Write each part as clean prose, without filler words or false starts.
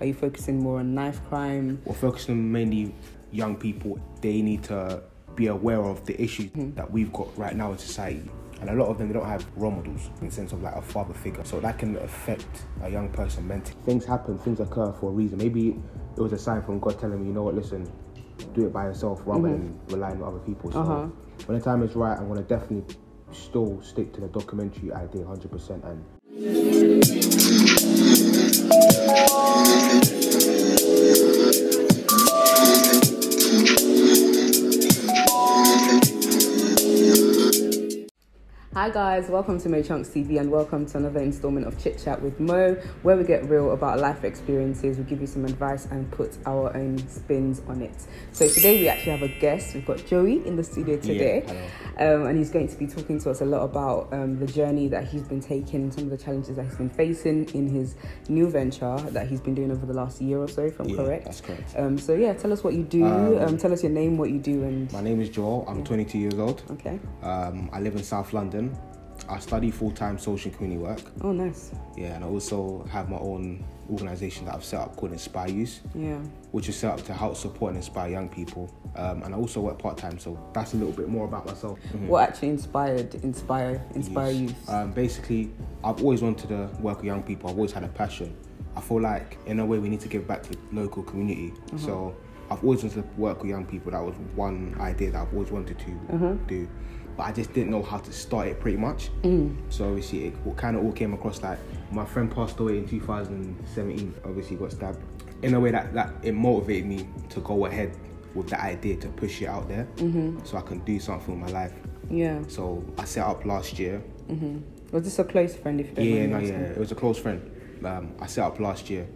Are you focusing more on knife crime? We're focusing on mainly young people. They need to be aware of the issues that we've got right now in society. And a lot of them, they don't have role models in the sense of like a father figure. So that can affect a young person mentally. Things happen, things occur for a reason. Maybe it was a sign from God telling me, you know what, listen, do it by yourself rather than relying on other people. So when the time is right, I'm going to definitely still stick to the documentary idea 100%. And Hi guys, welcome to mochunkstv and welcome to another installment of Chit Chat with Mo, where we get real about life experiences, we give you some advice and put our own spins on it. So today we actually have a guest. We've got Joey in the studio today, and he's going to be talking to us a lot about the journey that he's been taking, some of the challenges that he's been facing in his new venture that he's been doing over the last year or so, if I'm correct. That's correct. So yeah, tell us what you do, tell us your name, what you do. And my name is Joel, I'm 22 years old. Okay. I live in South London. I study full-time social and community work. Oh, nice. Yeah, and I also have my own organisation that I've set up called Inspire Youth, which is set up to help support and inspire young people. And I also work part-time, so that's a little bit more about myself. What actually inspire youth? Basically, I've always wanted to work with young people. I've always had a passion. I feel like, in a way, we need to give back to the local community. So I've always wanted to work with young people. That was one idea that I've always wanted to do. But I just didn't know how to start it pretty much. So obviously it kind of all came across like my friend passed away in 2017, obviously got stabbed. In a way that it motivated me to go ahead with the idea to push it out there so I can do something with my life. Yeah. So I set up last year. Was this a close friend, if you don't mind asking? It was a close friend. I set up last year.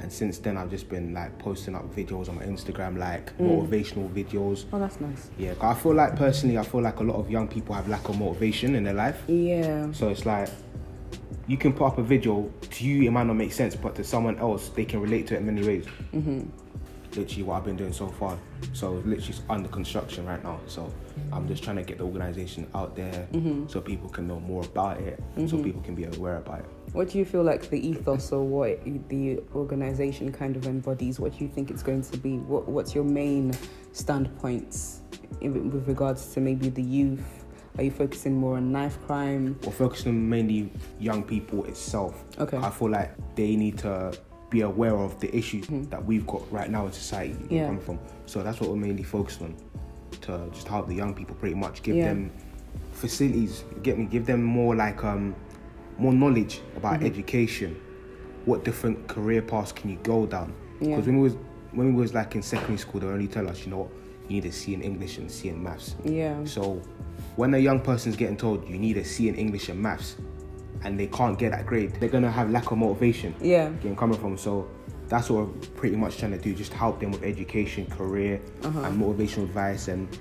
And since then, I've just been like posting up videos on my Instagram, like motivational videos. Oh, that's nice. Yeah, I feel like personally, a lot of young people have lack of motivation in their life. Yeah. So it's like, you can put up a video, to you it might not make sense, but to someone else, they can relate to it in many ways. Literally what I've been doing so far. So literally it's under construction right now. So I'm just trying to get the organisation out there so people can know more about it, so people can be aware about it. What do you feel like the ethos or what the organisation kind of embodies? What do you think it's going to be? What's your main standpoints with regards to maybe the youth? Are you focusing more on knife crime? We're focusing on mainly young people itself. Okay. I feel like they need to be aware of the issues that we've got right now in society. Come from. So that's what we're mainly focused on, to just help the young people pretty much, give them facilities, give them more like more knowledge about education, what different career paths can you go down. Because when we was like in secondary school, they only tell us, you know, you need a C in English and C in maths. So when a young person's getting told you need a C in English and maths, and they can't get that grade, they're gonna have lack of motivation. Getting coming from. So that's what we're pretty much trying to do, just help them with education, career, and motivational advice, and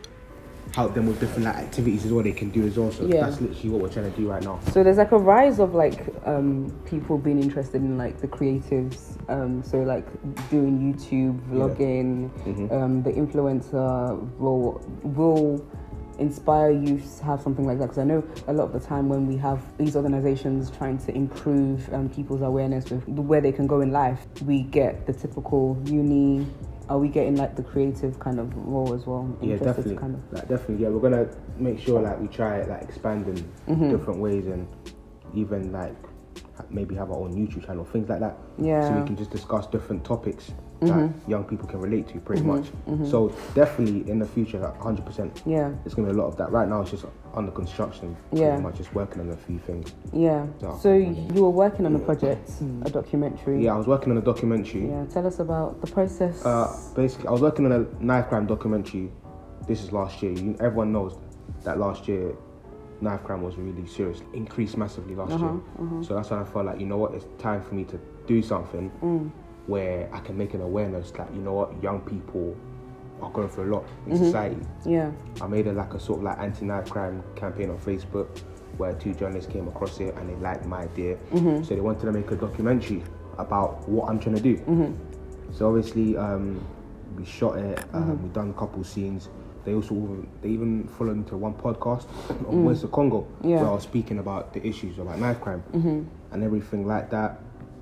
help them with different like activities as well they can do as well. So that's literally what we're trying to do right now. So there's like a rise of like people being interested in like the creatives, so like doing YouTube, vlogging, the influencer will inspire youth to have something like that, because I know a lot of the time when we have these organizations trying to improve people's awareness with where they can go in life, we get the typical uni. Are we getting like the creative kind of role as well? Definitely. Definitely. Yeah, we're gonna make sure like we try like expand in different ways, and even like maybe have our own YouTube channel, things like that. So we can just discuss different topics that young people can relate to pretty much. So definitely in the future, like 100%. There's gonna be a lot of that. Right now it's just under construction. Pretty much just working on a few things. So you were working on a project, a documentary. I was working on a documentary. Tell us about the process. Basically I was working on a knife crime documentary. This is last year. Everyone knows that last year knife crime was really serious, increased massively last year. So that's when I felt like, you know what, it's time for me to do something where I can make an awareness that, you know what, young people are going through a lot in society. I made a sort of like anti-knife crime campaign on Facebook where 2 journalists came across it and they liked my idea. So they wanted to make a documentary about what I'm trying to do. So obviously we shot it, we done a couple scenes. They even followed me to one podcast on Voice of Congo where I was speaking about the issues about knife crime and everything like that.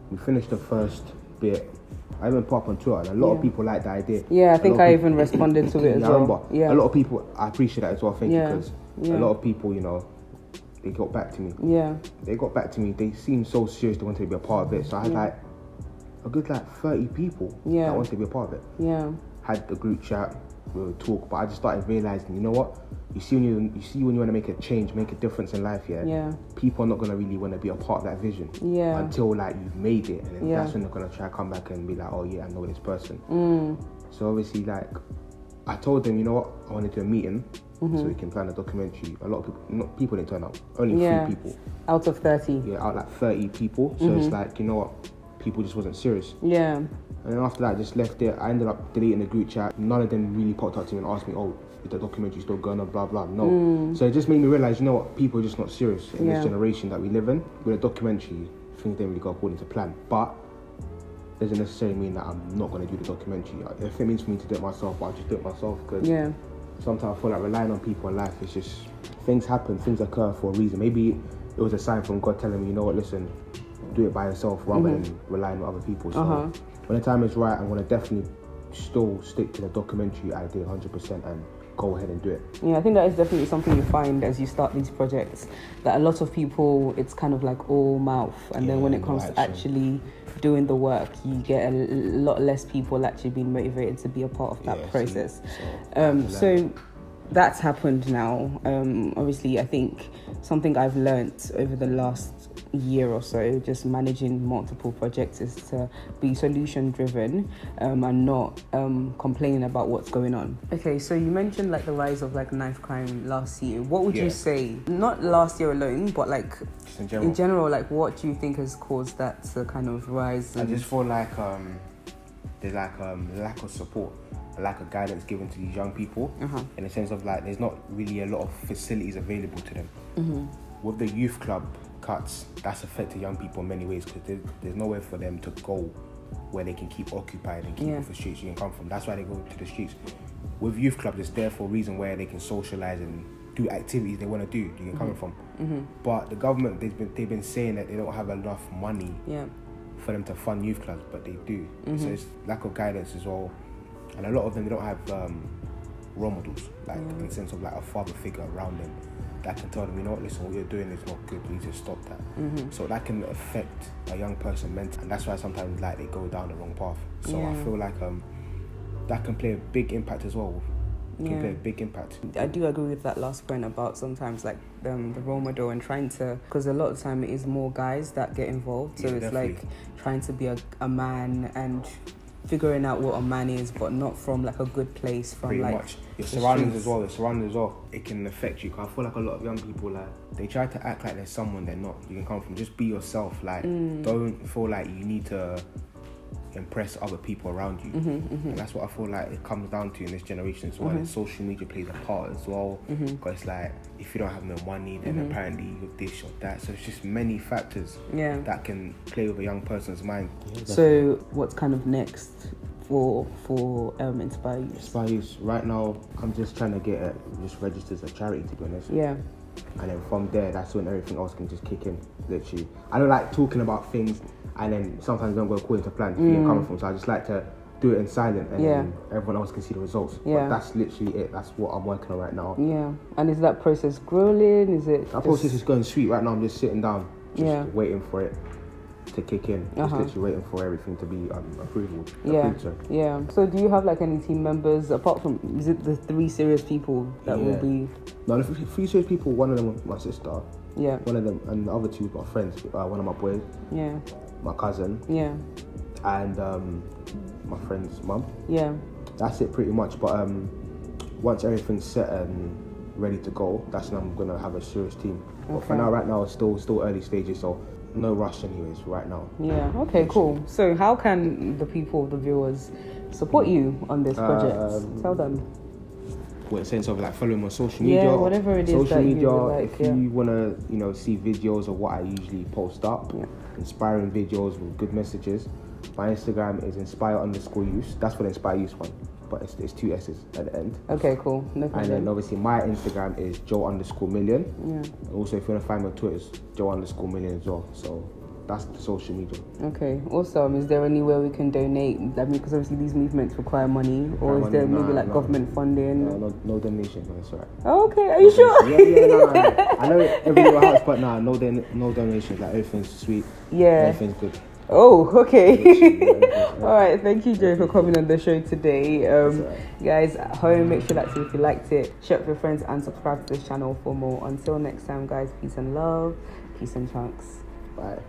We finished the first I even put up on Twitter, and a lot of people like the idea. Yeah, I think I even responded to it as well. I remember. Yeah. A lot of people, I appreciate that as well, thank you, because a lot of people, you know, they got back to me. Yeah. They got back to me. They seemed so serious they wanted to be a part of it. So I had like a good 30 people that wanted to be a part of it. Yeah. Had the group chat, we would talk, but I just started realizing, you know what? You see when you want to make a change, make a difference in life, people are not gonna really want to be a part of that vision until like you've made it, and then that's when they're gonna try to come back and be like, oh yeah, I know this person. So obviously, like, I told them, you know what, I wanted to do a meeting so we can plan a documentary. A lot of people didn't turn up, only 3 people out of 30. Yeah, out like 30 people. So it's like, you know what, people just wasn't serious. Yeah. And then after that, I just left it. I ended up deleting the group chat. None of them really popped up to me and asked me, oh, is the documentary still going on, blah, blah. No. So it just made me realise, you know what, people are just not serious in this generation that we live in. With a documentary, things didn't really go according to plan. But doesn't necessarily mean that I'm not going to do the documentary. If it means for me to do it myself, I'll just do it myself. Because sometimes I feel like relying on people in life is just, things happen, things occur for a reason. Maybe it was a sign from God telling me, you know what, listen, do it by yourself rather than relying on other people. So when the time is right, I'm going to definitely still stick to the documentary idea 100% and go ahead and do it. Yeah, I think that is definitely something you find as you start these projects, that a lot of people, it's kind of like all mouth, and then when it comes to actually doing the work, you get a lot less people actually being motivated to be a part of that process. So that's happened now. Obviously, I think something I've learnt over the last year or so, just managing multiple projects, is to be solution driven and not complaining about what's going on. Okay, so you mentioned like the rise of like knife crime last year. What would you say, not last year alone, but like just in general, like what do you think has caused that to kind of rise? I just feel like there's like lack of support, a lack of guidance given to these young people, in the sense of like there's not really a lot of facilities available to them. With the youth club cuts, that's affected young people in many ways, because there's nowhere for them to go where they can keep occupied and keep off the streets you can come from. That's why they go to the streets. With youth clubs, it's there for a reason where they can socialise and do activities they want to do. You can come from. But the government, they've been saying that they don't have enough money for them to fund youth clubs, but they do. So it's lack of guidance as well, and a lot of them, they don't have role models, like in the sense of like a father figure around them that can tell them, you know what, listen, what you're doing is not good, we need to stop that. So that can affect a young person mentally, and that's why sometimes like they go down the wrong path. So I feel like that can play a big impact as well. Can play a big impact. I do agree with that last point about sometimes like the role model and trying to, because a lot of the time it is more guys that get involved, so it's definitely like trying to be a man and figuring out what a man is, but not from like a good place, from pretty like much. Your surroundings as well. It can affect you. Cause I feel like a lot of young people, like, they try to act like they're someone they're not. You can come from, just be yourself. Like, don't feel like you need to impress other people around you. And that's what I feel like it comes down to in this generation as well. And social media plays a part as well, because it's like, if you don't have no money, then apparently you're this or that. So it's just many factors that can play with a young person's mind. So what's kind of next for Inspire Youth? Inspire Youth, right now I'm just trying to get it just registered as a charity, to be honest. And then from there, that's when everything else can just kick in, literally. I don't like talking about things and then sometimes don't go according to plan, where you're coming from. So I just like to do it in silent, and then everyone else can see the results. But that's literally it. That's what I'm working on right now. And is that process growing? Is it? That process is going sweet. Right now I'm just sitting down, just waiting for it to kick in. Just literally waiting for everything to be approved. So do you have like any team members apart from, is it the 3 serious people that will be? No, the 3 serious people, one of them was my sister. One of them, and the other 2 were my friends. One of my boys. My cousin. And my friend's mum. That's it pretty much. But once everything's set and ready to go, that's when I'm gonna have a serious team. But for now, right now, it's still early stages, so no rush anyways right now. Okay, cool. So how can the people, the viewers, support you on this project? Tell them. What, in sense of like following on social media? Whatever it is social that media, you like. If you wanna, see videos of what I usually post up, inspiring videos with good messages. My Instagram is inspire_youth. That's for the Inspire Youth one, but it's 2 S's at the end. Okay, cool. No problem. And then obviously my Instagram is Joe_million. Also, if you wanna find me on Twitter, it's Joe_million as well. So that's the social media. Okay, awesome. Is there anywhere we can donate? I mean, because obviously these movements require money, or is there maybe government funding? No donation, that's right. Oh, okay, are you sure? Yeah. I know every little house, but no donations. Like everything's sweet. Yeah. Everything's good. Oh, okay. All right, thank you, Joe, for coming on the show today. Guys at home, make sure that if you liked it, share with your friends and subscribe to this channel for more. Until next time, guys, peace and love, peace and chunks. Bye.